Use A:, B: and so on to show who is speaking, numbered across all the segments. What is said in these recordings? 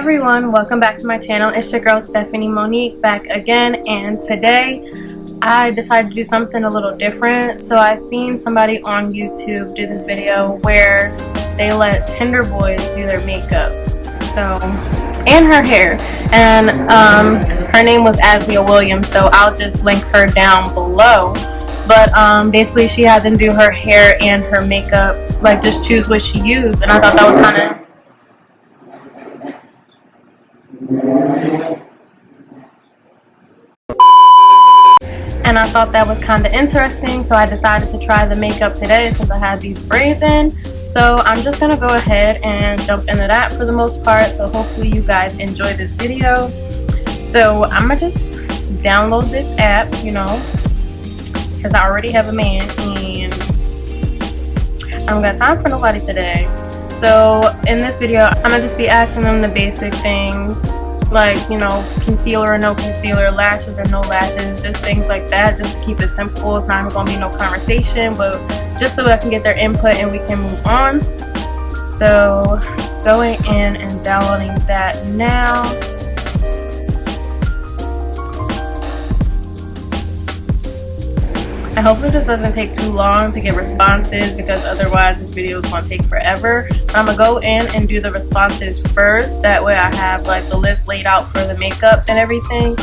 A: everyone, welcome back to my channel. It's your girl Stephanie Monique back again, and today I decided to do something a little different. So I seen somebody on YouTube do this video where they let Tinder boys do their makeup and her hair, and her name was Aslia Williams, so I'll just link her down below. But basically she had them do her hair and her makeup, like just choose what she used, and I thought that was kind of interesting, so I decided to try the makeup today since I had these braids in. So I'm just gonna go ahead and jump into that for the most part, so hopefully you guys enjoy this video. So I'm gonna just download this app, you know, because I already have a man and I don't got time for nobody today. So in this video I'm gonna just be asking them the basic things, like, you know, concealer or no concealer, lashes or no lashes, just things like that, just to keep it simple. It's not even gonna be no conversation, but just so I can get their input and we can move on. So going in and downloading that now. I hope this doesn't take too long to get responses, because otherwise this video is going to take forever. I'm going to go in and do the responses first. That way I have like the list laid out for the makeup and everything,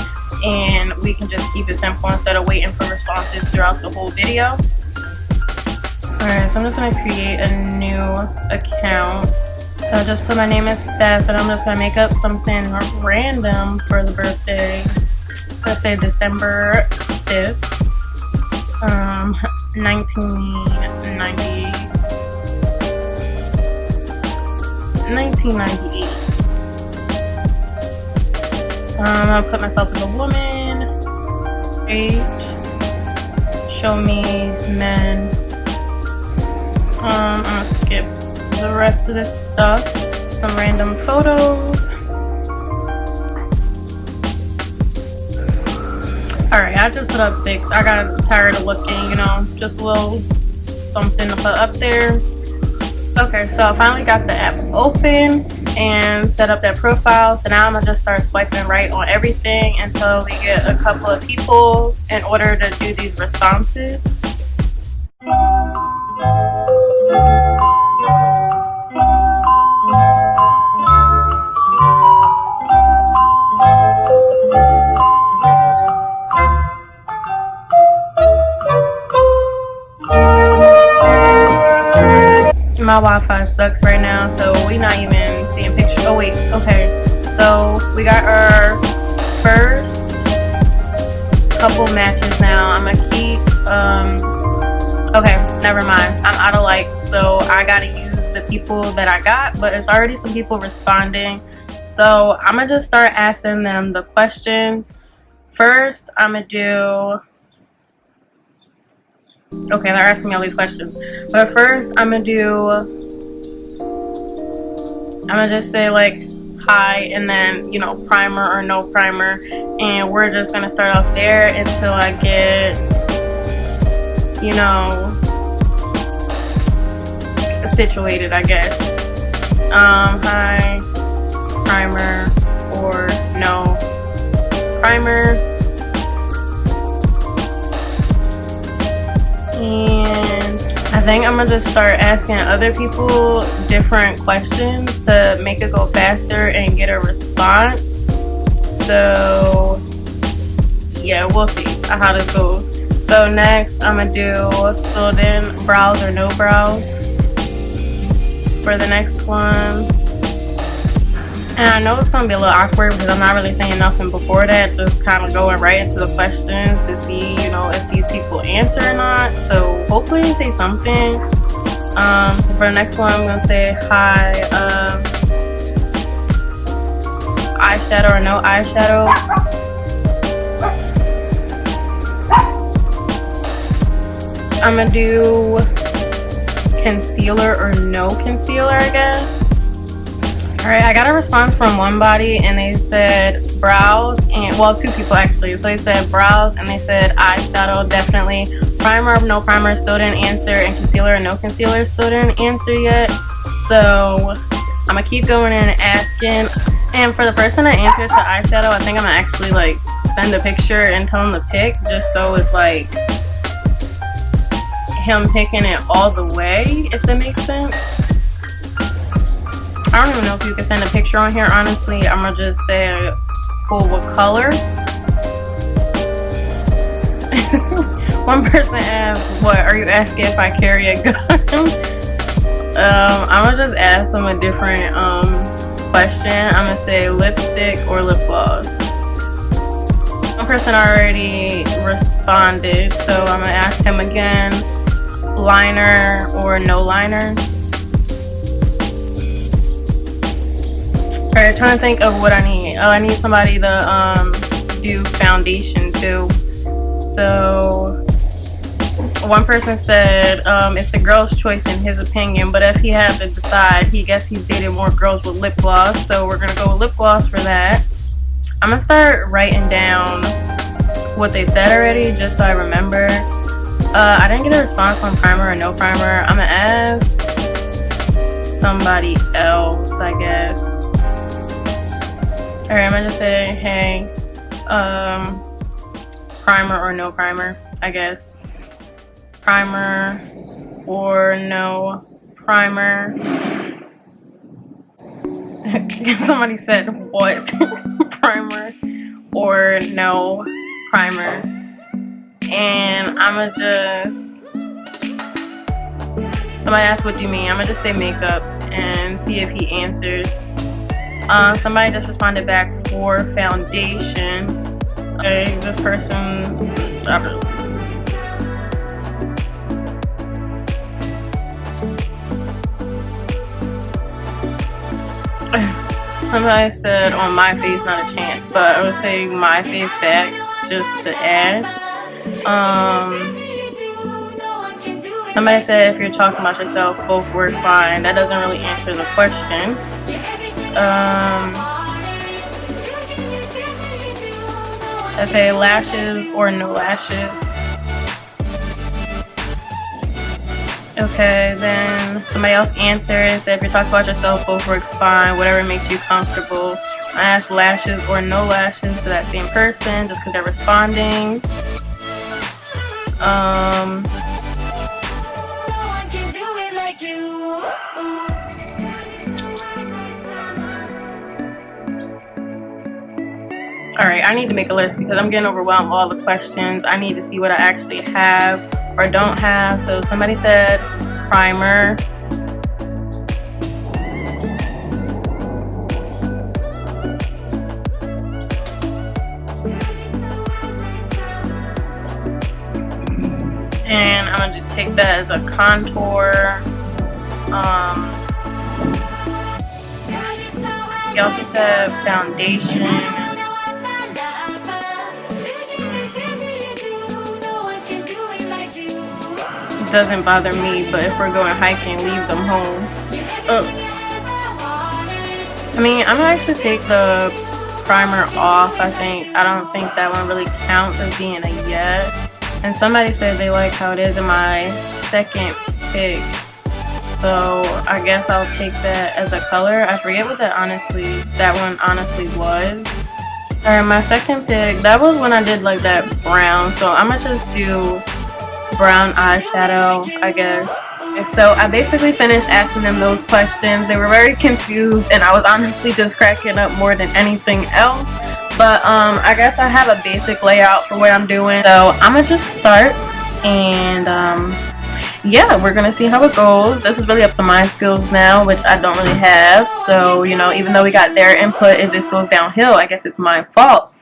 A: and we can just keep it simple instead of waiting for responses throughout the whole video. Alright, so I'm just going to create a new account. So I'll just put my name as Steph, and I'm just going to make up something random for the birthday. Let's say December 5th. 1998. I'll put myself as a woman. Age. Show me men. I'm gonna skip the rest of this stuff. Some random photos. Alright, I just put up 6. I got tired of looking, you know, just a little something to put up there. Okay, so I finally got the app open and set up that profile. So now I'm going to just start swiping right on everything until we get a couple of people in order to do these responses. My Wi-Fi sucks right now, so we're not even seeing pictures. Oh wait, okay. So we got our first couple matches now. I'm gonna keep, okay, never mind. I'm out of likes, so I gotta use the people that I got, but it's already some people responding. So I'm gonna just start asking them the questions. First, I'm gonna do, okay, they're asking me all these questions. But first, I'm gonna just say like hi, and then, you know, primer or no primer, and we're just gonna start off there until I get, you know, situated, I guess. Hi, primer or no primer. And I think I'm gonna just start asking other people different questions to make it go faster and get a response. So yeah, we'll see how this goes. So next I'm gonna do filled in brows or no brows for the next one. And I know it's going to be a little awkward because I'm not really saying nothing before that, just kind of going right into the questions to see, you know, if these people answer or not. So hopefully they say something. So for the next one, I'm going to say hi, eyeshadow or no eyeshadow. I'm going to do concealer or no concealer, I guess. Alright, I got a response from one body and they said brows, and well, 2 people actually. So they said brows and they said eyeshadow, definitely. Primer or no primer, still didn't answer, and concealer or no concealer, still didn't answer yet. So I'm gonna keep going in and asking. And for the person that answers the eyeshadow, I think I'm gonna actually like send a picture and tell him to pick, just so it's like him picking it all the way, if that makes sense. I don't even know if you can send a picture on here, honestly. I'm gonna just say, cool, what color? One person asked, what, are you asking if I carry a gun? I'm gonna just ask them a different question. I'm gonna say lipstick or lip gloss. One person already responded, so I'm gonna ask him again, liner or no liner. Alright, trying to think of what I need. Oh, I need somebody to do foundation too. So one person said it's the girl's choice in his opinion, but if he had to decide, he guess he's dated more girls with lip gloss, so we're gonna go with lip gloss for that. I'm gonna start writing down what they said already, just so I remember. I didn't get a response on primer or no primer. I'm gonna ask somebody else, I guess. Alright, I'm gonna just say, hey, primer or no primer, I guess. Primer or no primer. Somebody said what? Primer or no primer. And I'ma just, somebody asked what do you mean? I'ma just say makeup and see if he answers. Somebody just responded back for foundation. Okay, this person, somebody said on my face, not a chance, but I would say my face back just to add. Somebody said if you're talking about yourself, both work fine. That doesn't really answer the question. I say lashes or no lashes. Okay, then somebody else answers, if you're talking about yourself, both work fine, whatever makes you comfortable. I asked lashes or no lashes to that same person, just because they're responding. Alright, I need to make a list because I'm getting overwhelmed with all the questions. I need to see what I actually have or don't have. So somebody said primer. And I'm going to take that as a contour. He also said foundation. Doesn't bother me, but if we're going hiking, leave them home. I mean, I'm gonna actually take the primer off. I don't think that one really counts as being a yes. And somebody said they like how it is in my second pick, so I guess I'll take that as a color. I forget what that one honestly was. Alright, my second pick, that was when I did like that brown, so I'm gonna just do brown eyeshadow, I guess. And so I basically finished asking them those questions. They were very confused and I was honestly just cracking up more than anything else. But I guess I have a basic layout for what I'm doing. So I'm gonna just start and yeah, we're gonna see how it goes. This is really up to my skills now, which I don't really have. So, you know, even though we got their input, if this goes downhill, I guess it's my fault.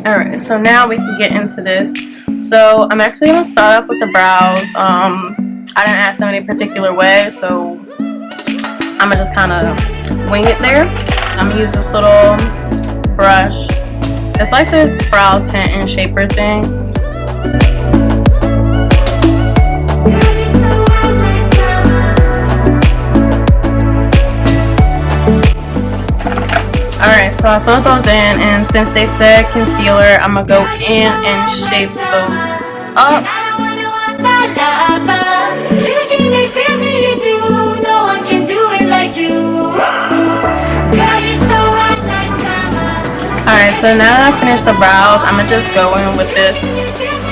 A: Alright, so now we can get into this. So I'm actually going to start off with the brows. I didn't ask them any particular way, so I'm going to just kind of wing it there. I'm going to use this little brush. It's like this brow tint and shaper thing. Alright, so I filled those in, and since they said concealer, I'm gonna go in and shape those up. So now that I finished the brows, I'm gonna just go in with this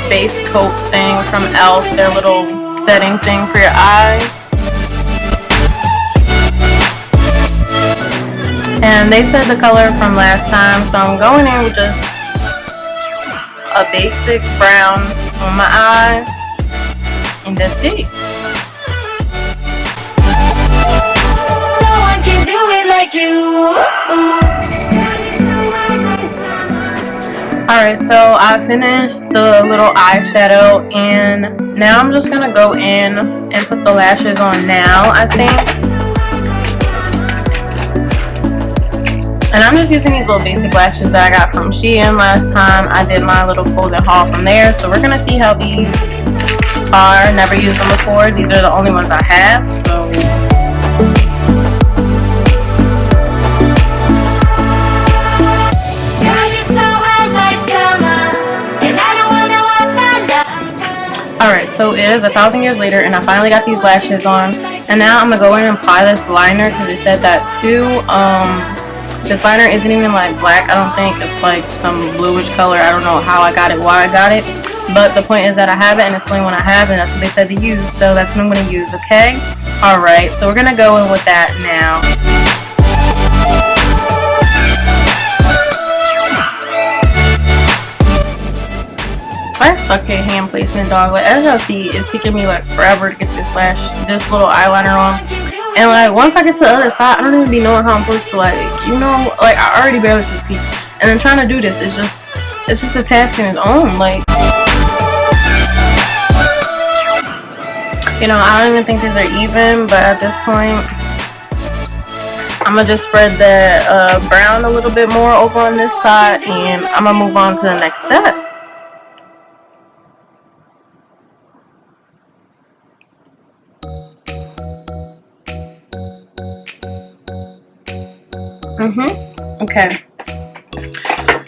A: base coat thing from e.l.f., their little setting thing for your eyes. And they said the color from last time, so I'm going in with just a basic brown on my eyes, and that's it.
B: No one can do it like you.
A: Alright, so I finished the little eyeshadow, and now I'm just gonna go in and put the lashes on now, I think. And I'm just using these little basic lashes that I got from Shein last time. I did my little clothing haul from there. So we're going to see how these are. Never used them before. These are the only ones I have. So alright, so it is 1,000 years later, and I finally got these lashes on. And now I'm going to go in and apply this liner, because it said that too. This liner isn't even like black, I don't think. It's like some bluish color. I don't know how I got it, why I got it. But the point is that I have it, and it's the only one I have, and that's what they said to use. So that's what I'm going to use, okay? Alright, so we're going to go in with that now. I suck at hand placement, dog. Like, as y'all see, it's taking me like forever to get this little eyeliner on. And like once I get to the other side, I don't even be knowing how I'm supposed to, like, you know, like I already barely can see. And then trying to do this is it's just a task in its own. Like, you know, I don't even think these are even, but at this point I'm gonna just spread the brown a little bit more over on this side, and I'm gonna move on to the next step. Okay.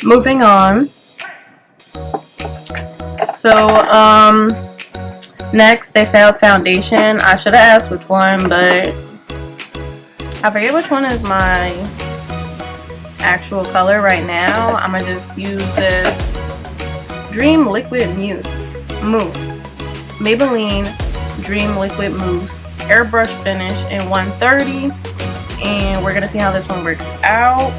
A: Moving on. So, next they say foundation. I should have asked which one, but I forget which one is my actual color right now. I'm gonna just use this Dream Liquid Mousse. Maybelline Dream Liquid Mousse Airbrush Finish in 130. And we're gonna see how this one works out.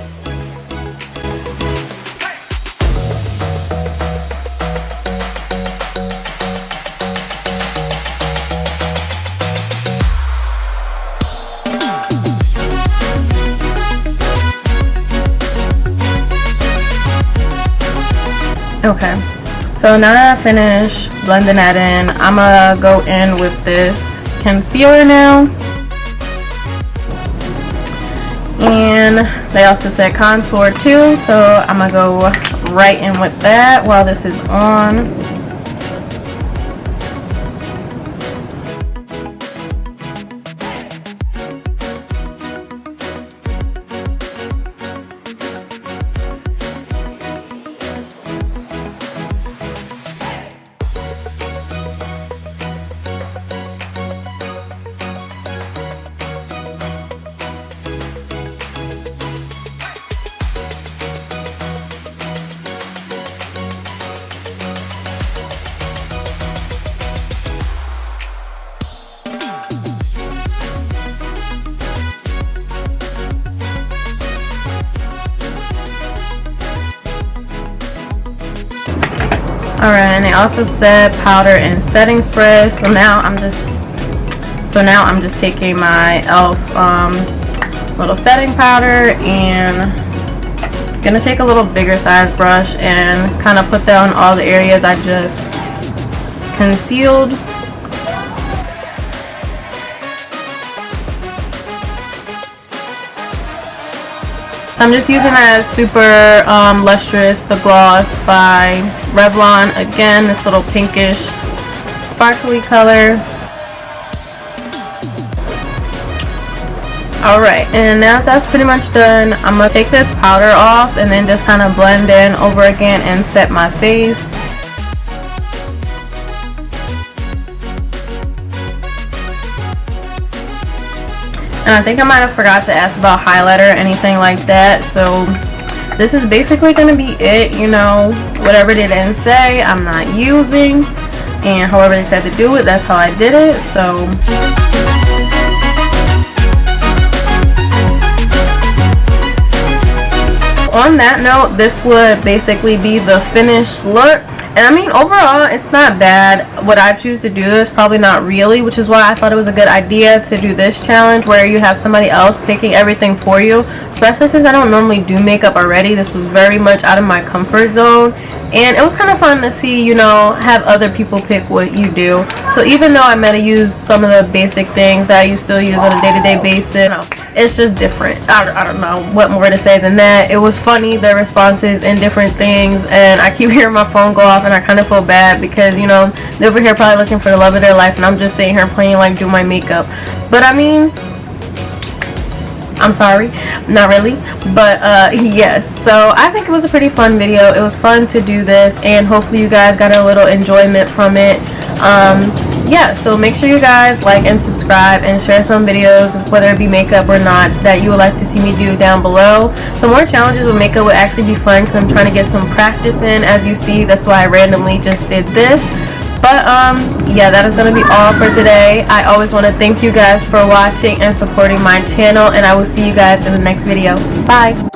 A: Okay, so now that I finished blending that in, I'm gonna go in with this concealer now. And they also said contour too, so I'm gonna go right in with that while this is on. Alright, and they also said powder and setting spray. So now I'm just taking my e.l.f. Little setting powder, and gonna take a little bigger size brush and kind of put that on all the areas I just concealed. I'm just using that super lustrous, the gloss by Revlon. Again, this little pinkish sparkly color. Alright, and now that that's pretty much done, I'm going to take this powder off and then just kind of blend in over again and set my face. And I think I might have forgot to ask about highlighter or anything like that, so this is basically going to be it. You know, whatever they didn't say, I'm not using, and however they said to do it, that's how I did it. So on that note, this would basically be the finished look. And I mean, overall, it's not bad. Would I choose to do this? Probably not really, which is why I thought it was a good idea to do this challenge where you have somebody else picking everything for you, especially since I don't normally do makeup already. This was very much out of my comfort zone, and it was kind of fun to see, you know, have other people pick what you do. So even though I might have used some of the basic things that you still use on a day-to-day basis, it's just different. I don't know what more to say than that. It was funny, the responses and different things, and I keep hearing my phone go off, and I kind of feel bad because, you know, they're over here probably looking for the love of their life, and I'm just sitting here playing like do my makeup. But I mean, I'm sorry, not really, but yes, so I think it was a pretty fun video. It was fun to do this, and hopefully you guys got a little enjoyment from it. Yeah, so make sure you guys like and subscribe and share some videos, whether it be makeup or not, that you would like to see me do down below. Some more challenges with makeup would actually be fun because I'm trying to get some practice in. As you see, that's why I randomly just did this. But yeah, that is going to be all for today. I always want to thank you guys for watching and supporting my channel, and I will see you guys in the next video. Bye.